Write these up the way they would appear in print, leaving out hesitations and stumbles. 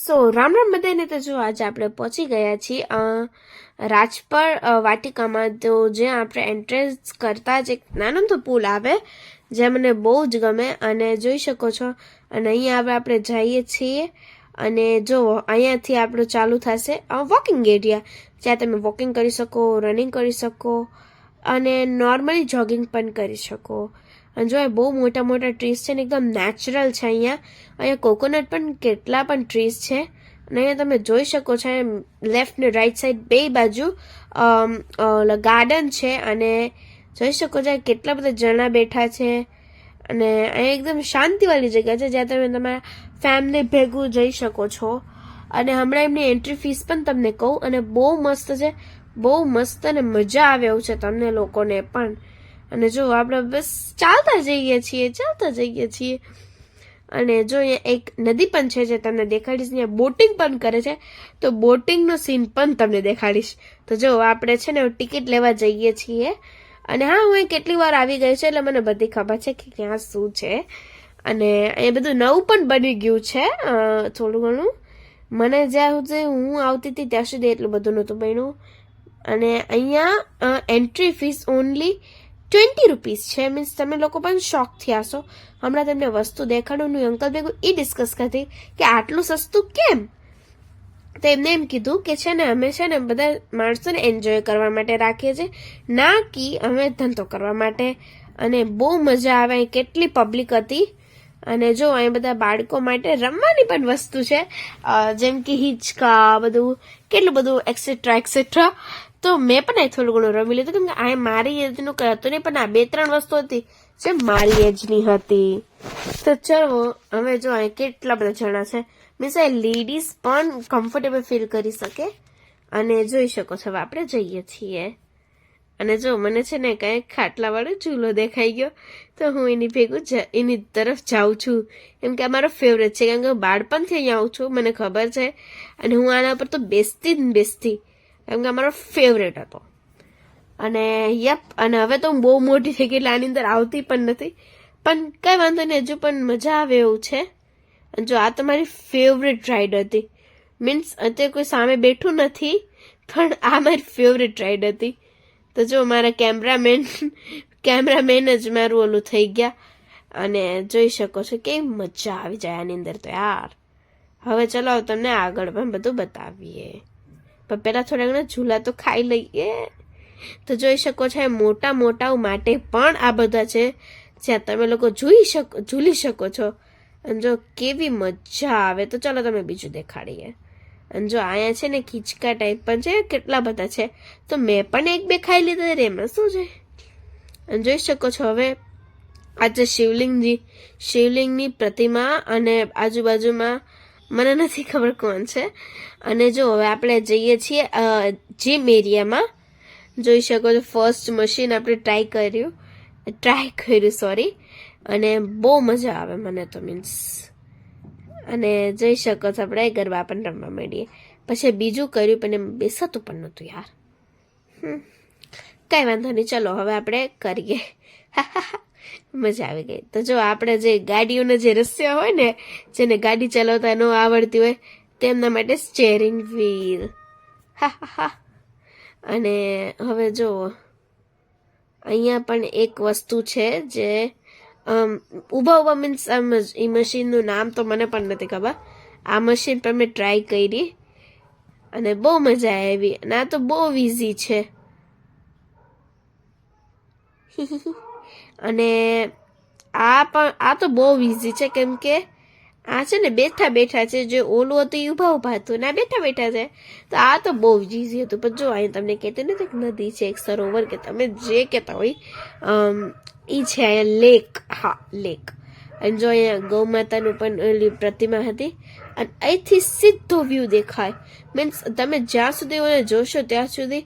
સો રામ રામ બધાને. તો જો આજે આપણે પહોંચી ગયા છીએ રાજપર વાટિકામાં. તો જ્યાં આપણે એન્ટ્રન્સ કરતા જ એક નાનો તો પુલ આવે જે મને બહુ જ ગમે અને જોઈ શકો છો. અને અહીંયા હવે આપણે જઈએ છીએ અને જો અહીંયાથી આપણું ચાલુ થશે વોકિંગ એરિયા, જ્યાં તમે વોકિંગ કરી શકો, રનિંગ કરી શકો અને નોર્મલી જોગિંગ પણ કરી શકો. અને જો બહુ મોટા મોટા ટ્રીઝ છે ને એકદમ નેચરલ છે. અહીંયા કોકોનટ પણ કેટલા પણ ટ્રીઝ છે. અને અહીંયા તમે જોઈ શકો છો લેફ્ટ ને રાઈટ સાઈડ બે બાજુ ગાર્ડન છે અને જોઈ શકો છો કેટલા બધા જણા બેઠા છે. અને અહીંયા એકદમ શાંતિવાળી જગ્યા છે જ્યાં તમે તમારા ફેમિલી ભેગું જઈ શકો છો. અને હમણાં એમની એન્ટ્રી ફીસ પણ તમને કહું, અને બહુ મસ્ત છે, બહુ મસ્ત અને મજા આવે એવું છે તમને લોકોને પણ. અને જો આપણે બસ ચાલતા જઈએ છીએ અને જો અહીંયા એક નદી પણ છે જે તમને દેખાડીશ. અહીંયા બોટિંગ પણ કરે છે, તો બોટિંગનો સીન પણ તમને દેખાડીશ. તો જો આપણે છે ને ટિકિટ લેવા જઈએ છીએ. અને હા, હું કેટલી વાર આવી ગઈ છે એટલે મને બધી ખબર છે કે ક્યાં શું છે. અને અહીંયા બધું નવું પણ બની ગયું છે થોડું ઘણું. મને જ્યાં સુધી હું આવતી હતી ત્યાં સુધી એટલું બધું નહોતું બન્યું. અને અહીંયા એન્ટ્રી ફીસ ઓનલી 20 રૂપીસ છે. મીન્સ તમે લોકો પણ શોક થયા હશો. હમણાં તમને વસ્તુ દેખાડવાનું અંકલ ભેગું એ ડિસ્કસ કરતી કે આટલું સસ્તું કેમ. તો એમને એમ કીધું કે છે ને અમે છે ને બધા માણસોને એન્જોય કરવા માટે રાખીએ છીએ, ના કે અમે ધંધો કરવા માટે. અને બહુ મજા આવે. કેટલી પબ્લિક હતી. અને જો અહીં બધા બાળકો માટે રમવાની પણ વસ્તુ છે, જેમ કે હિંચકા, બધું કેટલું બધું એક્સેટ્રા એક્સેટ્રા. તો મેં પણ થોડું ઘણું રમી લીધું, કેમ કે આ મારી એજનું કઈ હતું નહીં, પણ આ 2-3 વસ્તુ હતી જે મારી એજની હતી. તો ચલો હવે જો અહીં કેટલા બધા જણા છે. મીન્સ આ લેડીઝ પણ કમ્ફર્ટેબલ ફીલ કરી શકે. અને જોઈ શકો છો હવે આપણે જઈએ છીએ. અને જો મને છે ને કંઈક ખાટલાવાળો ચૂલો દેખાઈ ગયો, તો હું એની ભેગું એની તરફ જાઉં છું. કેમ કે આ મારો ફેવરેટ છે, કેમ કે બાળપણથી અહીંયા આવું છું, મને ખબર છે. અને હું આના પર તો બેસતી કેમ કે અમારો ફેવરેટ હતો. અને અને હવે તો હું બહુ મોટી થઈ ગઈ એટલે આની અંદર આવતી પણ નથી, પણ કઈ વાંધો નહીં, હજુ પણ મજા આવે એવું છે. અને જો આ તો મારી ફેવરેટ રાઈડ હતી. મીન્સ અત્યારે કોઈ સામે બેઠું નથી, પણ આ મારી ફેવરેટ રાઈડ હતી. તો જો મારા કેમેરામેન જ મારું ઓલું થઈ ગયા. અને જોઈ શકો છો કેવી મજા આવી જાય આની અંદર તો યાર. હવે ચલો તમને આગળ પણ બધું બતાવીએ, પણ પહેલા થોડા ઘણા ઝૂલા તો ખાઈ લઈએ. તો જોઈ શકો છો મોટા મોટાઓ માટે પણ આ બધા છે જ્યાં તમે લોકો ઝૂલી શકો છો. અને જો કેવી મજા આવે. તો ચલો તમે બીજું દેખાડીએ. અને જો અહીંયા છે ને ખીચકા ટાઈપ પણ છે, કેટલા બધા છે. તો મેં પણ 1-2 ખાઈ લીધા રે, એમાં શું છે. અને જોઈ શકો છો હવે આ છે શિવલિંગની પ્રતિમા, અને આજુબાજુમાં મને નથી ખબર કોણ છે. અને જો હવે આપણે જઈએ છીએ જીમ એરિયામાં. જોઈ શકો છો ફર્સ્ટ મશીન આપણે ટ્રાય કર્યું સોરી. અને બહુ મજા આવે મને તો મીન્સ. અને જોઈ શકો છો આપણે ગરબા પણ રમવા માંડીએ. પછી બીજું કર્યું પણ એમ બેસાતું પણ નહોતું યાર. કઈ વાંધો નહીં, ચલો હવે આપણે કરીએ. મજા આવી ગઈ. તો જો આપણે જે ગાડીઓના જે રસ્યા હોય ને, જેને ગાડી ચલાવતા ન આવડતી હોય તેમના માટે સ્ટેરિંગ વ્હીલ. અને હવે જો અહીંયા પણ એક વસ્તુ છે જે ઊભા મીન્સ એ મશીનનું નામ તો મને પણ નથી ખબર. આ મશીન પર મેં ટ્રાય કરી અને બહુ મજા આવી. અને આ તો બહુ ઇઝી છે. અને આ તો બહુ ઇઝી છે, કેમ કે આ છે ને બેઠા છે. જે ઓલું હતું એ ઊભા હતું ને આ બેઠા છે. તો આ તો બહુ જ ઇઝી હતું. પણ જો અહીં તમને કહેતી નથી એક નદી છે, એક સરોવર, કે તમે જે કહેતા હોય એ છે અહીંયા લેક. હા, લેક. અને જો અહીંયા ગૌ માતાનું પણ પ્રતિમા હતી. અને અહીંથી સીધો વ્યૂ દેખાય. મીન્સ તમે જ્યાં સુધી જોશો ત્યાં સુધી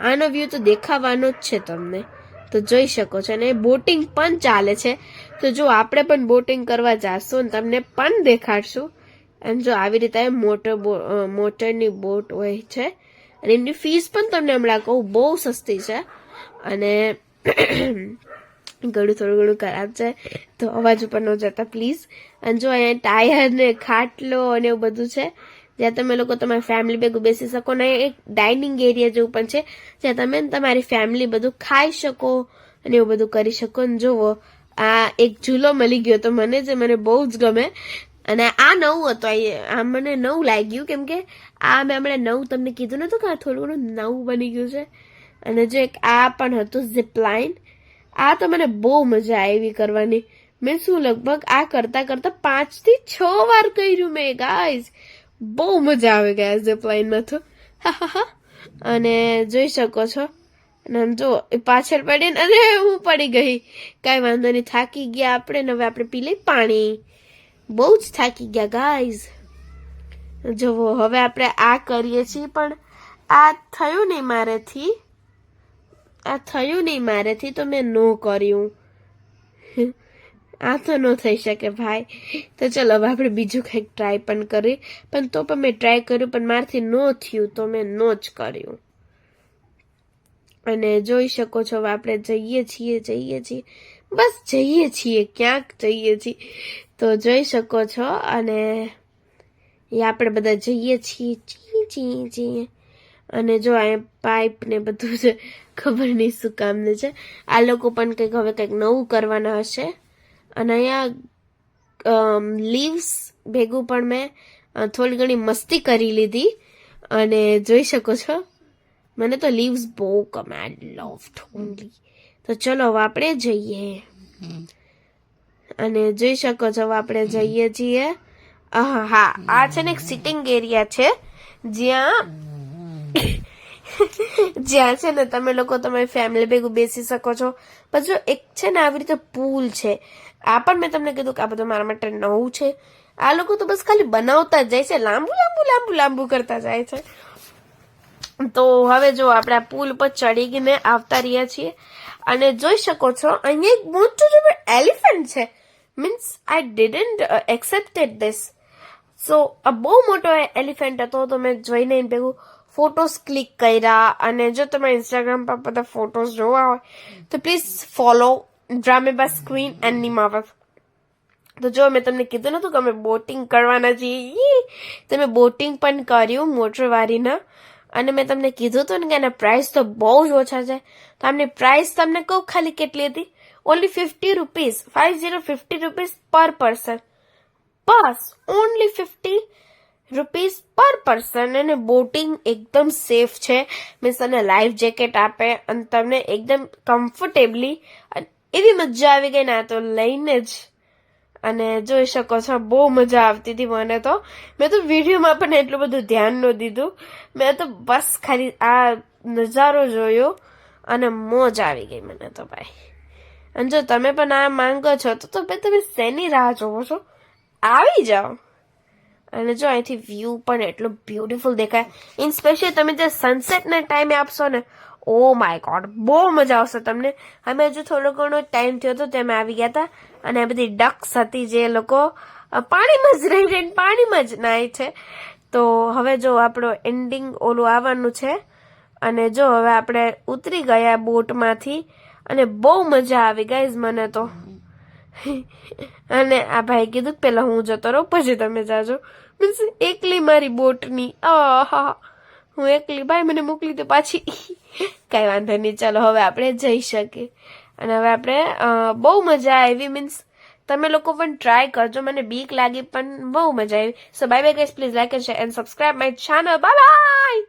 આનો વ્યૂ તો દેખાવાનો જ છે તમને. તો જોઈ શકો છો. અને બોટિંગ પણ ચાલે છે. તો જો આપણે પણ બોટિંગ કરવા જાશું ને તમને પણ દેખાડશું. અને જો આવી રીતે મોટરની બોટ હોય છે. અને એમની ફીસ પણ તમને હમણાં કહું બહુ સસ્તી છે. અને ગળું થોડું ઘણું ખરાબ છે તો અવાજ ઉપર ન જતા પ્લીઝ. અને જો અહીંયા ટાયર ને ખાટલો અને એવું બધું છે જ્યાં તમે લોકો તમારી ફેમિલી ભેગું બેસી શકો. ને એક ડાઇનિંગ એરિયા જેવું પણ છે જ્યાં તમે તમારી ફેમિલી બધું ખાઈ શકો અને એવું બધું કરી શકો. ને જુઓ આ એક ઝૂલો મળી ગયો તો મને બહુ જ ગમે. અને આ નવું હતું, આ મને નવું લાગ્યું કેમ કે આ મેં હમણાં નવું તમને કીધું નતું કે આ થોડું ઘણું નવું બની ગયું છે. અને જો એક આ પણ હતું ઝીપલાઇન. આ તો મને બહુ મજા આવી કરવાની. મેં શું લગભગ આ કરતા 5 થી 6 વાર કર્યું મેં ગાઈઝ. બહુ મજા આવે ગયા ઝીપલાઇનમાં તો. અને જોઈ શકો છો અને જો પાછળ પડી અને હું પડી ગઈ. કાંઈ વાંધો નહીં, થાકી ગયા આપણે ને હવે આપણે પી લઈ પાણી. બહુ જ થાકી ગયા ગાઈઝ. જુઓ હવે આપણે આ કરીએ છીએ પણ આ થયું નહીં મારેથી તો મેં નો કર્યું. આ તો ન થઈ શકે ભાઈ. તો ચલો હવે આપણે બીજું કંઈક ટ્રાય પણ કરીએ. પણ તો પણ મેં ટ્રાય કર્યું પણ મારથી નો થયું તો મેં નો જ કર્યું. અને જોઈ શકો છો હવે આપણે જઈએ છીએ બસ જઈએ છીએ, ક્યાંક જઈએ છીએ તો જોઈ શકો છો. અને એ આપણે બધા જઈએ છીએ અને જો અહીંયા પાઇપ ને બધું છે, ખબર નહીં શું કામને છે. આ લોકો પણ કંઈક નવું કરવાના હશે. અને અહીંયા લીવ્સ ભેગું પણ મેં થોડી ઘણી મસ્તી કરી લીધી. અને જોઈ શકો છો મને તો લીવ્સ બહુ ગમે. આઈ લવ ઓનલી. તો ચલો હવે આપણે જઈએ. અને જોઈ શકો છો આપણે જઈએ છીએ. હા આ છે ને એક સિટિંગ એરિયા છે જ્યાં છે ને તમે લોકો તમારી ફેમિલી ભેગું બેસી શકો છો. પછી એક છે ને આવી રીતે પુલ છે. આ પણ મેં તમને કીધું કે આ બધું મારા માટે નવું છે. આ લોકો તો બસ ખાલી બનાવતા જ જાય છે, લાંબુ કરતા જાય છે. તો હવે જો આપણે આ પુલ પર ચડીને આવતા રહ્યા છીએ. અને જોઈ શકો છો અહીંયા એક મોટું એલિફન્ટ છે. Means I didn't accepted this. So આ બહુ મોટો એલિફન્ટ હતો તો મેં જોઈને ભેગું ફોટોસ ક્લિક કર્યા. અને જો તમે ઇન્સ્ટાગ્રામ પર બધા ફોટોસ જોવા હોય તો please follow Dramebaaz Queen and Nimavat. તો જો મેં તમને કીધું નતું કે અમે બોટિંગ કરવાના છીએ, તો મેં બોટિંગ પણ કર્યું મોટરવાળીના. અને મેં તમને કીધું હતું ને કે એના પ્રાઇસ તો બહુ જ ઓછા છે. તો આમની પ્રાઇસ તમને કહું ખાલી કેટલી હતી, ઓનલી 50 રૂપીઝ, 50 રૂપીઝ પર પર્સન. બસ ઓનલી 50 રૂપીઝ પર પર્સન. અને બોટિંગ એકદમ સેફ છે. મીન્સ તમને લાઈફ જેકેટ આપે અને તમને એકદમ કમ્ફર્ટેબલી એવી મજા આવી ગઈ ના તો લઈને જ. અને જોઈ શકો છો બહુ મજા આવતી હતી મને તો. મેં તો વિડીયોમાં પણ એટલું બધું ધ્યાન ન દીધું. મેં તો બસ ખાલી આ નજારો જોયો અને મોજ આવી ગઈ મને તો ભાઈ. અને જો તમે પણ આ માંગો છો તો ભાઈ તમે શેની રાહ જોવો છો, આવી જાઓ. અને જો અહીંથી વ્યૂ પણ એટલો બ્યુટીફુલ દેખાય. ઇન સ્પેશિયલ તમે જે સનસેટના ટાઈમે આપશો ને, ઓ માય ગોડ બહુ મજા આવશે તમને. અમે હજુ થોડો ઘણો ટાઈમ થયો હતો તેમાં આવી ગયા હતા. અને આ બધી ડક્સ હતી જે લોકો પાણીમાં જ રહીને પાણીમાં જ નાય છે. તો હવે જો આપણો એન્ડિંગ ઓલું આવવાનું છે. અને જો હવે આપણે ઉતરી ગયા બોટમાંથી અને બહુ મજા આવી ગાઈઝ મને તો. અને આ ભાઈ કીધું પેલા હું જતો રહું પછી તમે જાજો. મીન્સ એકલી મારી બોટની હું એકલી, ભાઈ મને મોકલી તો પાછી. કઈ વાંધો નહીં, ચાલો હવે આપણે જઈ શકીએ. અને હવે આપણે બહુ મજા આવી. મીન્સ તમે લોકો પણ ટ્રાય કરજો. મને બીક લાગી પણ બહુ મજા આવી. So bye bye guys, please like and share and subscribe my channel. Bye by.